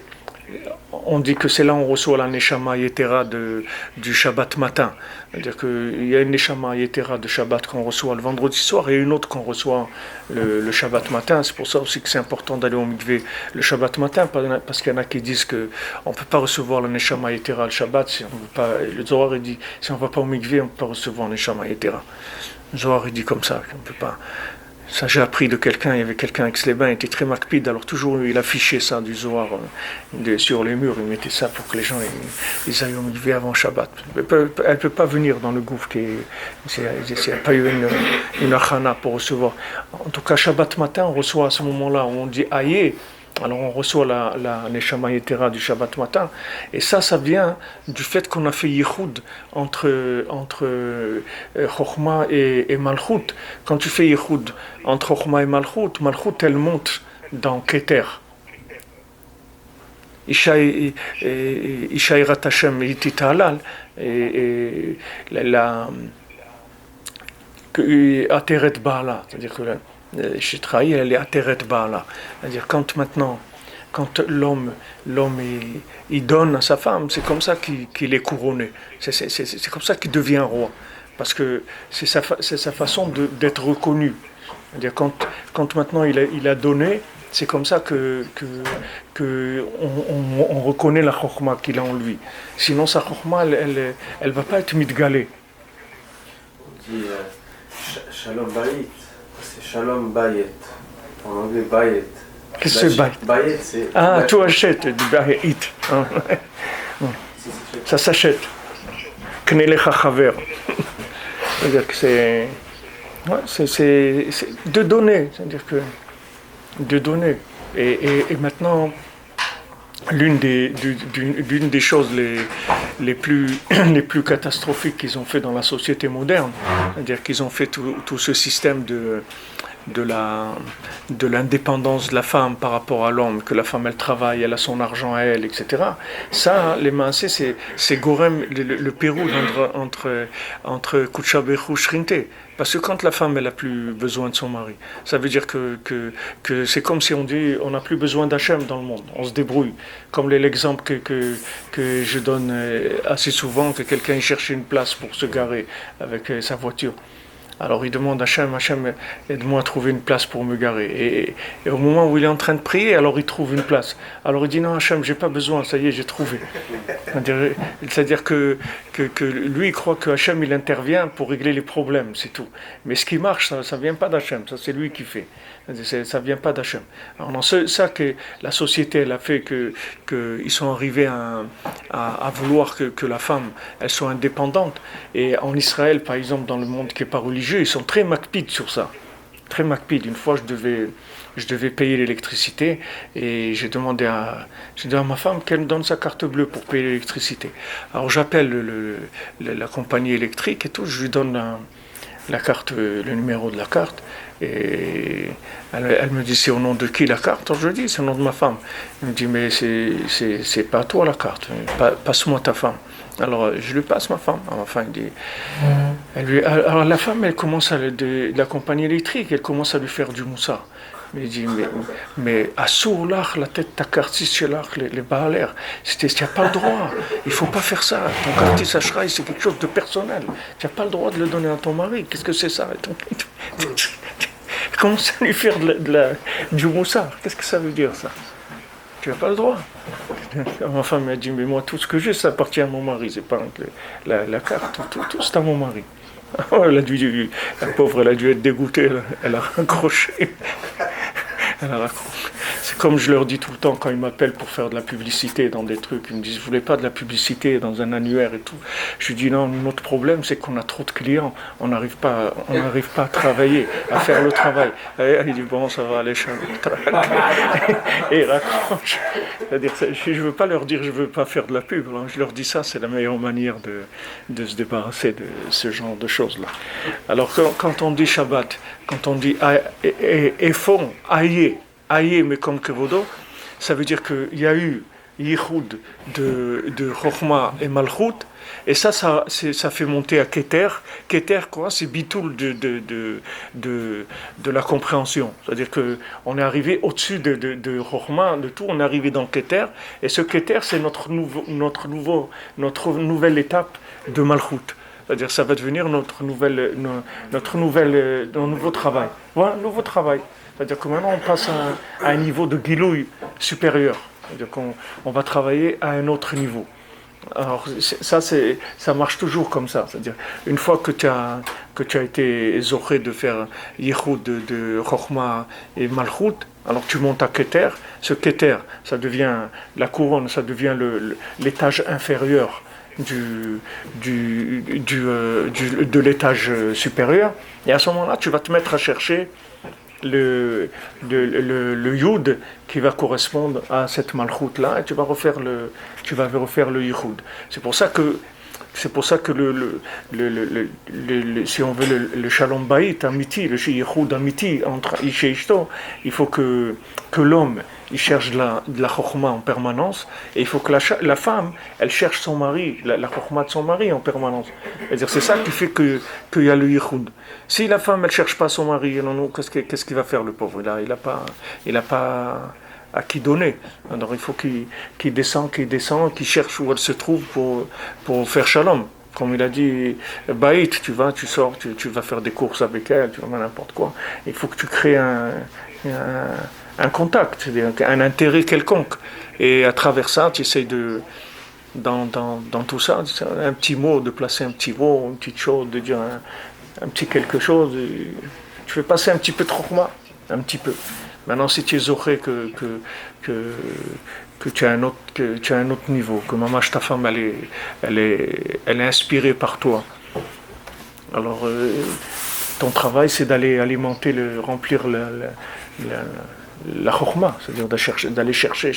On dit que c'est là où on reçoit la Neshama Yetera du Shabbat matin. C'est-à-dire qu'il y a une Neshama Yetera de Shabbat qu'on reçoit le vendredi soir et une autre qu'on reçoit le Shabbat matin. C'est pour ça aussi que c'est important d'aller au mikvé le Shabbat matin, parce qu'il y en a qui disent qu'on ne peut pas recevoir la Neshama Yetera le Shabbat. Si on veut pas, le Zohar dit si on ne va pas au mikvé, on ne peut pas recevoir la Neshama Yetera. Le Zohar dit comme ça, qu'on ne peut pas. Ça, j'ai appris de quelqu'un, il y avait quelqu'un avec les bains, il était très makpid, alors toujours il affichait ça du Zohar sur les murs, il mettait ça pour que les gens ils aillent au mikvé avant Shabbat. Elle ne peut pas venir dans le gouffre, il n'y a pas eu une achana pour recevoir. En tout cas, Shabbat matin, on reçoit à ce moment-là, on dit Aïe, alors on reçoit la Neshama Yetera du Shabbat matin, et ça vient du fait qu'on a fait yichud entre Chochma et Malchut. Quand tu fais yichud entre Chochma et Malchut, Malchut elle monte dans Keter. Ishairat Hashem Yitit Halal, et la Ateret Baala, c'est-à-dire que chez Trahi, elle est Ateret Baala. C'est-à-dire quand l'homme il donne à sa femme, c'est comme ça qu'il est couronné. C'est comme ça qu'il devient roi. Parce que c'est sa façon d'être reconnu. C'est-à-dire quand maintenant il a donné, c'est comme ça que on reconnaît la chokhma qu'il a en lui. Sinon sa chokhma, elle va pas être mitgalée. On dit Shalom Bayit. C'est Shalom Bayet. En anglais, Bayet. Qu'est-ce que c'est Bayet? Bayet, c'est. Ah, tu achètes du Bayet. Ça s'achète. Knelecha Chaver. C'est-à-dire que c'est de donner. C'est-à-dire que de donner. Et maintenant, l'une des choses les plus catastrophiques qu'ils ont fait dans la société moderne, c'est-à-dire qu'ils ont fait tout ce système de l'indépendance de la femme par rapport à l'homme, que la femme elle travaille, elle a son argent à elle, etc. Ça, les maasés, c'est gorem, le pérou entre Kuchabechu Shrinte. Parce que quand la femme elle a plus besoin de son mari, ça veut dire que c'est comme si on dit on n'a plus besoin d'Hachem dans le monde, on se débrouille. Comme l'exemple que je donne assez souvent, que quelqu'un cherche une place pour se garer avec sa voiture. Alors il demande à Hachem, Hachem, aide-moi à trouver une place pour me garer. Et au moment où il est en train de prier, alors il trouve une place. Alors il dit non Hachem, j'ai pas besoin, ça y est, j'ai trouvé. C'est-à-dire que lui, il croit que Hachem, il intervient pour régler les problèmes, c'est tout. Mais ce qui marche, ça vient pas d'Hachem, ça c'est lui qui fait. Ça vient pas d'Hachem. Alors dans ça que la société, elle a fait qu'ils sont arrivés à vouloir que la femme, elle soit indépendante. Et en Israël, par exemple, dans le monde qui n'est pas religieux, ils sont très macpides sur ça. Très macpides. Une fois, je devais payer l'électricité et j'ai demandé à ma femme qu'elle me donne sa carte bleue pour payer l'électricité. Alors j'appelle la compagnie électrique et tout, je lui donne la carte, le numéro de la carte. Et elle me dit c'est au nom de qui la carte? Alors je lui dis c'est au nom de ma femme. Elle me dit mais c'est pas à toi la carte, passe-moi ta femme. Alors je lui passe ma femme. Alors, enfin, il dit, alors la femme elle commence de la compagnie électrique, elle commence à lui faire du moussa. Mais il dit mais assour l'ach la tête ta carte chez l'ach les balères, tu n'as pas le droit, il faut pas faire ça. Ton carte Ashraï c'est quelque chose de personnel, tu n'as pas le droit de le donner à ton mari. Qu'est-ce que c'est ça? Commence à lui faire du moussard. Qu'est-ce que ça veut dire ça? Tu n'as pas le droit. Ma femme m'a dit mais moi tout ce que j'ai ça appartient à mon mari, c'est pas la carte, tout c'est à mon mari. La pauvre elle a dû être dégoûtée, elle a raccroché. C'est comme je leur dis tout le temps quand ils m'appellent pour faire de la publicité dans des trucs. Ils me disent, vous voulez pas de la publicité dans un annuaire et tout. Je lui dis, non, notre problème, c'est qu'on a trop de clients. On n'arrive pas à travailler, à faire le travail. Et il dit, bon, ça va aller, et il raccroche. C'est-à-dire, je ne veux pas leur dire, je ne veux pas faire de la pub. Je leur dis ça, c'est la meilleure manière de se débarrasser de ce genre de choses-là. Alors, quand on dit Shabbat, quand on dit Efon, Aïe, mais comme Kevodo, ça veut dire qu'il y a eu Yichud de Chokhmah et Malchut, et ça fait monter à Keter. Keter, quoi, c'est Bitoul de la compréhension. C'est-à-dire qu'on est arrivé au-dessus de Chokhmah, de tout, on est arrivé dans Keter, et ce Keter, c'est notre nouvelle étape de Malchut. C'est-à-dire ça va devenir notre nouveau travail. Voilà, nouveau travail. C'est-à-dire que maintenant on passe à un niveau de Gilouï supérieur. C'est-à-dire qu'on va travailler à un autre niveau. Alors ça marche toujours comme ça. C'est-à-dire une fois que tu as été zoché de faire Yichud de Chokhmah et Malchut, alors tu montes à Keter. Ce Keter, ça devient la couronne, ça devient l'étage inférieur de l'étage supérieur, et à ce moment-là tu vas te mettre à chercher le Yud qui va correspondre à cette Malchut là, et tu vas refaire le Yichud. C'est pour ça que si on veut le Shalom Bayit Amiti, le Yichud Amiti entre Ish et Ishto, il faut que l'homme il cherche de la Chokhmah en permanence, et il faut que la femme elle cherche son mari, la Chokhmah de son mari en permanence. C'est-à-dire c'est ça qui fait qu'il y a le Yichud. Si la femme elle cherche pas son mari, qu'est-ce qu'il va faire le pauvre? Il a pas à qui donner. Alors il faut qu'il descend, qu'il cherche où elle se trouve pour faire shalom. Comme il a dit, Baït, tu sors, tu vas faire des courses avec elle, tu vas faire n'importe quoi. Il faut que tu crées un contact, c'est-à-dire un intérêt quelconque. Et à travers ça, tu essayes dans tout ça, un petit mot, de placer un petit mot, une petite chose, de dire un petit quelque chose. Tu fais passer un petit peu de chokhmah, un petit peu. Maintenant, si tu es zoré que tu as un autre niveau, que ta femme, elle est inspirée par toi. Alors, ton travail, c'est d'aller alimenter, remplir la chokhmah, c'est-à-dire d'aller chercher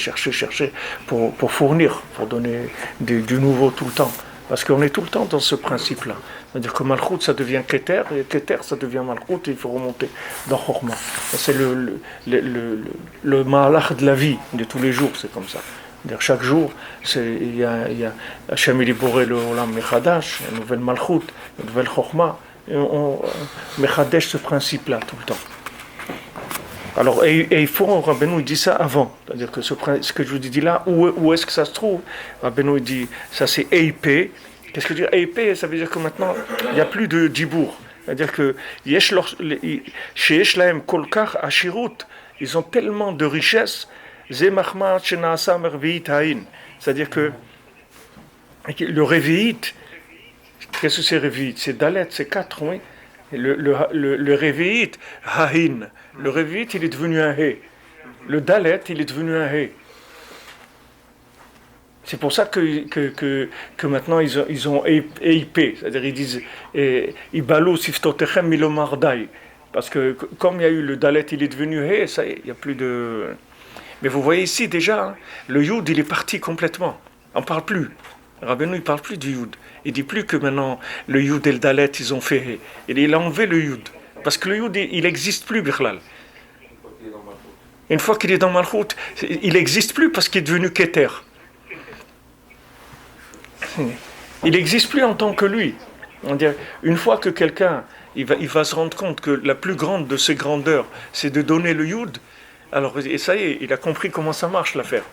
pour fournir, pour donner du nouveau tout le temps. Parce qu'on est tout le temps dans ce principe-là. C'est-à-dire que Malchut, ça devient Keter, et Keter, ça devient Malchut, et il faut remonter dans Chokhmah. C'est le Mahalach de la vie, de tous les jours, c'est comme ça. C'est-à-dire chaque jour, il y a Hachem Eliboré le Olam Mechadash, une nouvelle Malchut, une nouvelle Chokhmah, et on Mechadesh ce principe-là tout le temps. Alors, et il faut, Rabbeinu dit ça avant, c'est-à-dire que ce que je vous dis là, où est-ce que ça se trouve? Rabbeinu dit, ça c'est EIP. Qu'est-ce que dire EIP? Ça veut dire que maintenant, il n'y a plus de Djibour, C'est-à-dire que chez Yeshlaem Kolkar Ashirut, ils ont tellement de richesses. C'est-à-dire que le réveillite, qu'est-ce que c'est réveillite? C'est Dalet, c'est 4, oui. Le réveillite, Hahin. Le réveillite, il est devenu un He. Le Dalet, il est devenu un He. C'est pour ça que maintenant ils ont EIP, c'est-à-dire ils disent Ibalou siftotechem milomardai. Parce que comme il y a eu le Dalet, il est devenu He, ça y est, il n'y a plus de. Mais vous voyez ici déjà, hein, le Yud il est parti complètement. On ne parle plus. Rabbeinu il ne parle plus du Yud. Il ne dit plus que maintenant le Yud et le Dalet ils ont fait He. Il a enlevé le Yud. Parce que le Yud il n'existe plus, Bichlal. Une fois qu'il est dans Malchut, il n'existe plus parce qu'il est devenu Keter. Il n'existe plus en tant que lui. On dirait, une fois que quelqu'un il va se rendre compte que la plus grande de ses grandeurs, c'est de donner le Yud, alors et ça y est, il a compris comment ça marche l'affaire.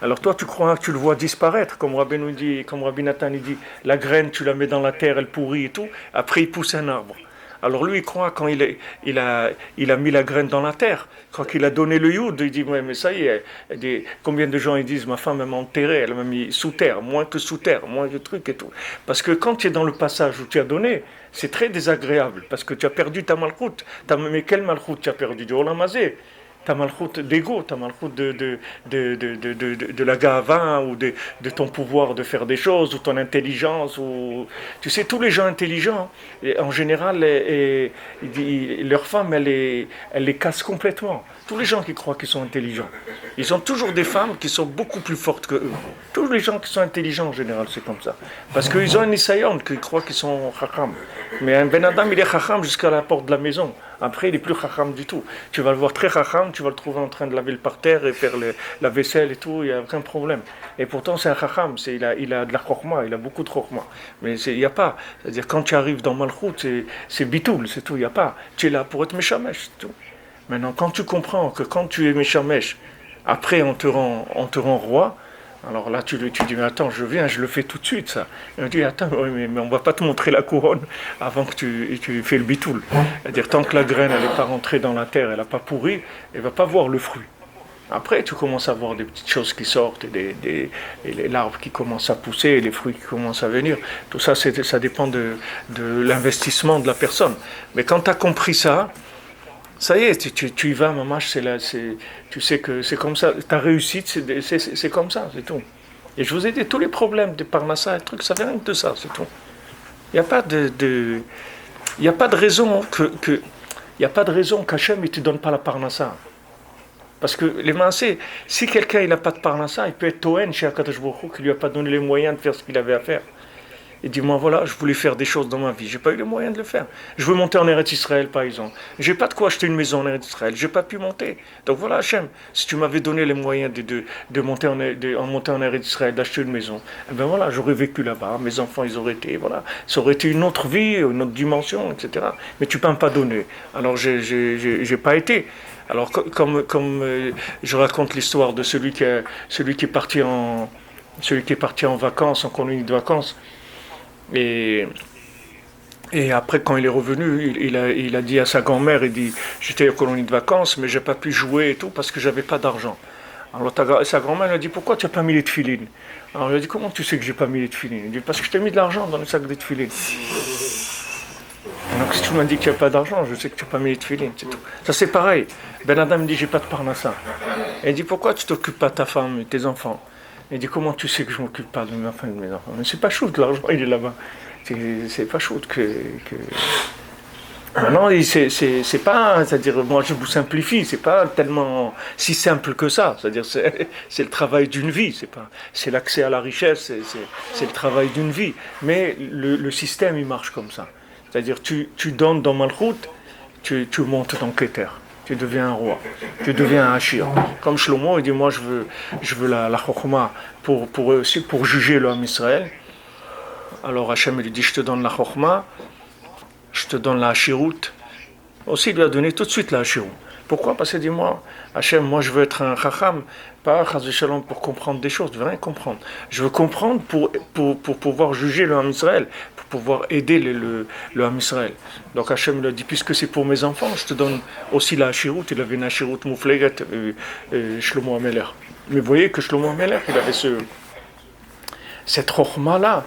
Alors toi, tu crois que tu le vois disparaître, comme Rabbi nous dit, comme Rabbi Nathan il dit, la graine, tu la mets dans la terre, elle pourrit et tout, après il pousse un arbre. Alors lui, il croit quand il a mis la graine dans la terre, quand il a donné le Yud, il dit, ouais, mais ça y est, combien de gens ils disent, ma femme m'a enterré, elle m'a mis sous terre, moins que sous terre, moins de trucs et tout. Parce que quand tu es dans le passage où tu as donné, c'est très désagréable, parce que tu as perdu ta malchoute. Mais quelle malchoute tu as perdu? Du Olam Hazé. Ta malchoute d'ego, ta malchoute de la gava, ou de ton pouvoir de faire des choses, ou ton intelligence. Ou... Tu sais, tous les gens intelligents, en général, leur femme, elle les casse complètement. Tous les gens qui croient qu'ils sont intelligents, ils ont toujours des femmes qui sont beaucoup plus fortes que eux. Tous les gens qui sont intelligents, en général, c'est comme ça. Parce qu'ils ont un isayon, qu'ils croient qu'ils sont chacham. Mais un ben adam, il est chacham jusqu'à la porte de la maison. Après, il n'est plus chacham du tout. Tu vas le voir très chacham, tu vas le trouver en train de laver le parterre et faire la vaisselle et tout, il n'y a aucun problème. Et pourtant, c'est un chacham, il a de la chorma, il a beaucoup de chorma. Mais il n'y a pas. C'est-à-dire, quand tu arrives dans Malchut, c'est bitoul, c'est tout, il n'y a pas. Tu es là pour être méchamesh, c'est tout. Maintenant, quand tu comprends que quand tu es méchamesh, après on te rend roi, alors là tu dis, mais attends, je viens, je le fais tout de suite ça. Il me dit, attends, oui, mais on ne va pas te montrer la couronne avant que tu fais le bitoul. C'est-à-dire, tant que la graine elle n'est pas rentrée dans la terre, elle n'a pas pourri, elle ne va pas voir le fruit. Après, tu commences à voir des petites choses qui sortent, et l'arbre qui commence à pousser, et les fruits qui commencent à venir. Tout ça, ça dépend de l'investissement de la personne. Mais quand tu as compris ça, ça y est, tu y vas, maman, tu sais que c'est comme ça. Ta réussite, c'est comme ça, c'est tout. Et je vous ai dit, tous les problèmes de Parnassa, et trucs, ça vient rien que de ça, c'est tout. Il n'y a pas il n'y a pas de raison il n'y a pas de raison qu'Hachem ne te donne pas la Parnassa. Parce que les massés, si quelqu'un n'a pas de Parnassa, il peut être Toen chez Akadosh Baruch Hu, qui ne lui a pas donné les moyens de faire ce qu'il avait à faire. Il dit, moi voilà, je voulais faire des choses dans ma vie, je n'ai pas eu les moyens de le faire. Je veux monter en Eretz Israël, par exemple. Je n'ai pas de quoi acheter une maison en Eretz Israël, je n'ai pas pu monter. Donc voilà, Hachem, si tu m'avais donné les moyens de monter en Eretz Israël, d'acheter une maison, eh ben voilà, j'aurais vécu là-bas, mes enfants, ils auraient été, voilà. Ça aurait été une autre vie, une autre dimension, etc. Mais tu ne peux me pas donner. Alors, j'ai pas été. Alors, comme je raconte l'histoire de celui qui est parti en vacances, en colonie de vacances, et après, quand il est revenu, il a dit à sa grand-mère, il dit, j'étais en colonie de vacances, mais j'ai pas pu jouer et tout parce que j'avais pas d'argent. Alors sa grand-mère lui a dit, pourquoi tu n'as pas mis les tefilines? Alors il a dit, comment tu sais que j'ai pas mis les tefilines? Il dit, parce que je t'ai mis de l'argent dans le sac des tefilines. Donc si tu m'as dit qu'il n'y a pas d'argent, je sais que tu n'as pas mis les tefilines, c'est tout. Ça c'est pareil. Ben Adam me dit, j'ai pas de parnassa. Et il dit, pourquoi tu t'occupes pas de ta femme et tes enfants? Il dit, comment tu sais que je ne m'occupe pas de ma femme et de mes enfants? Mais c'est pas chaud, l'argent, il est là-bas. C'est pas chaud que... Non, c'est pas... C'est-à-dire, moi, je vous simplifie, c'est pas tellement si simple que ça. C'est-à-dire, c'est le travail d'une vie, c'est l'accès à la richesse, c'est le travail d'une vie. Mais le système, il marche comme ça. C'est-à-dire, tu donnes dans Malchut, tu montes dans Keter. Tu deviens un roi, tu deviens un Hachir. Comme Shlomo, il dit, moi je veux la Chokhma pour juger l'homme Israël. Alors Hachem lui dit, je te donne la Chokhma, je te donne la Hachirut, Aussi, il lui a donné tout de suite la Hashirut. Pourquoi? Parce qu'il dit, moi, Hachem, moi je veux être un Chacham, pas Chas v'Shalom pour comprendre des choses, je veux rien comprendre. Je veux comprendre pour pouvoir juger le Ham Israël, pour pouvoir aider le Ham Israël. Donc Hachem lui a dit, puisque c'est pour mes enfants, je te donne aussi la Hashirut. Il avait une Hashirut Moufleget, Shlomo HaMelech. Mais vous voyez que Shlomo HaMelech, il avait cette chokhmah-là,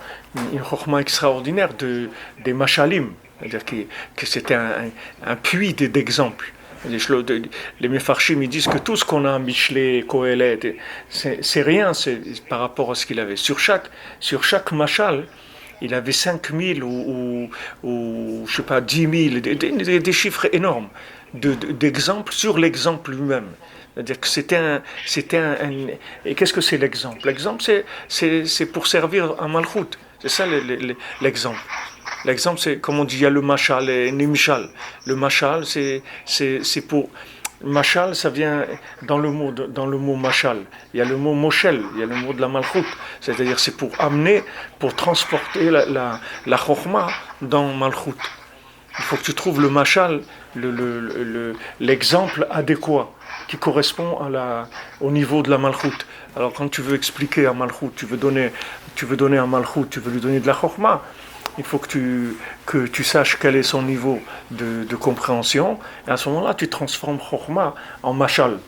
une chokhmah extraordinaire des mashalim, c'est-à-dire que c'était un puits d'exemples. Les Mefarshim, ils disent que tout ce qu'on a, Michelet, Kohelet, c'est rien par rapport à ce qu'il avait. Sur chaque mashal, il avait 5000 ou je sais pas, 10 000, des chiffres énormes d'exemples sur l'exemple lui-même. C'est-à-dire que et qu'est-ce que c'est l'exemple? L'exemple, c'est pour servir à Malchut. C'est ça l'exemple. L'exemple, c'est comme on dit, il y a le mashal et nimshal. Le mashal, c'est pour. Mashal, ça vient dans le mot mashal. Il y a le mot moshel, il y a le mot de la Malchut. C'est-à-dire, c'est pour amener, pour transporter la chokhmah dans Malchut. Il faut que tu trouves le mashal, l'exemple adéquat qui correspond au niveau de la Malchut. Alors quand tu veux expliquer à Malchut, tu veux donner à Malchut, tu veux lui donner de la chokhmah, il faut que tu saches quel est son niveau de compréhension, et à ce moment-là, tu transformes chokhmah en mashal.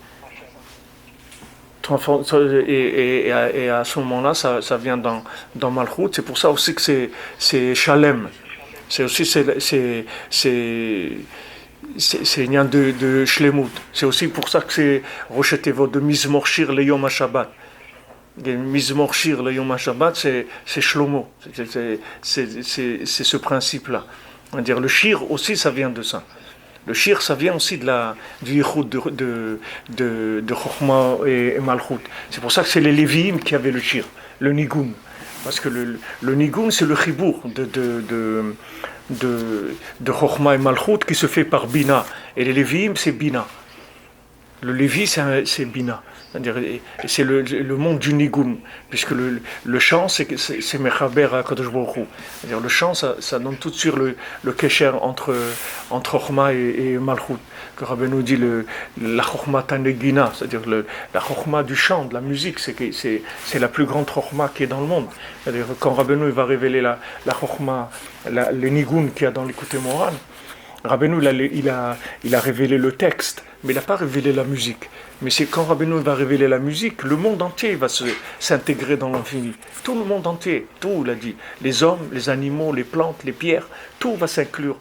Et à ce moment-là, ça vient dans Malchut. C'est pour ça aussi que c'est Shalem. C'est aussi c'est lien de Shlemut. C'est aussi pour ça que c'est Rosh Tevot de Mizmor Shir le Yom HaShabbat. Mizmor Shir le Yom HaShabbat, c'est Shlomo. C'est ce principe-là. On va dire le Shir aussi, ça vient de ça. Le Shir, ça vient aussi du Yichud de Chokhmah et Malchut. C'est pour ça que c'est les Lévi'im qui avaient le Shir, le Nigun. Parce que le Nigun, c'est le Chibour de Chokhmah et Malchut qui se fait par Bina. Et les Lévi'im, c'est Bina. Le Lévi, c'est Bina. C'est le monde du Nigun. Puisque le chant, c'est Mechaber à Kadosh Baruch Hu. C'est-à-dire le chant, ça donne tout de suite le kesher entre Chokhmah et Malchut. Que Rabbeinu dit la Chokhmah Tanegina, c'est-à-dire la Chokhmah du chant, de la musique, c'est la plus grande Chokhmah qui est dans le monde. C'est-à-dire quand Rabbeinu va révéler la Chokhmah, le Nigun qu'il y a dans l'Écoute Moran, Rabbeinu il a révélé le texte, mais il n'a pas révélé la musique. Mais c'est quand Rabbeinu va révéler la musique, le monde entier va s'intégrer dans l'infini. Tout le monde entier, tout, il a dit. Les hommes, les animaux, les plantes, les pierres, tout va s'inclure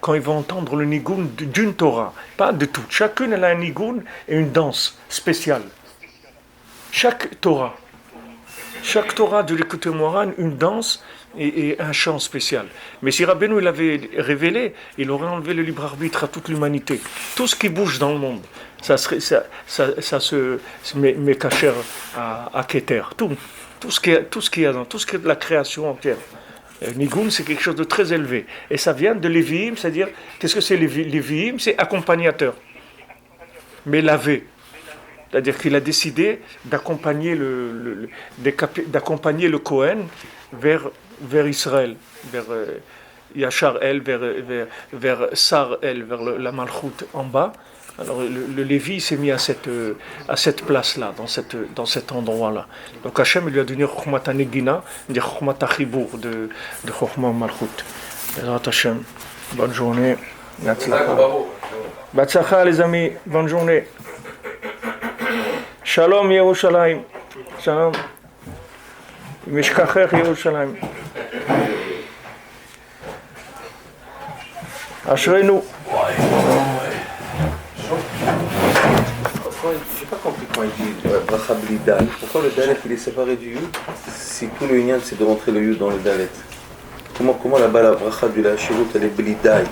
quand ils vont entendre le nigun d'une Torah, pas de tout. Chacune elle a un nigun et une danse spéciale. Chaque Torah de l'Écoute Moran, une danse et un chant spécial. Mais si Rabbeinu l'avait révélé, il aurait enlevé le libre arbitre à toute l'humanité. Tout ce qui bouge dans le monde, ça se met cachère à Keter. Tout ce qui est de la création entière. Nigun, c'est quelque chose de très élevé. Et ça vient de Lévi'im, c'est-à-dire, qu'est-ce que c'est Lévi'im? C'est accompagnateur. Mais lavé. C'est-à-dire qu'il a décidé d'accompagner d'accompagner le Kohen vers Israël, vers Yachar El, vers Sar El, vers la Malchut en bas. Alors le Lévi s'est mis à cette place-là, dans cet endroit-là. Donc Hachem lui a donné Chokhmat HaNegina, des Chokhmat HaChibour de Chokhmat Malchut. Bezrat Hachem, bonne journée. Batzlacha les amis, bonne journée. Shalom Yerushalayim. Shalom. Mishkachech Yerushalayim. Ashrenu. Je n'ai pas compris quand il dit bracha bli dal. Pourquoi le dalet il est séparé du yud? Si tout le yud c'est de rentrer le yud dans le dalet. Comment là-bas la bracha du la shirut elle est bli dal?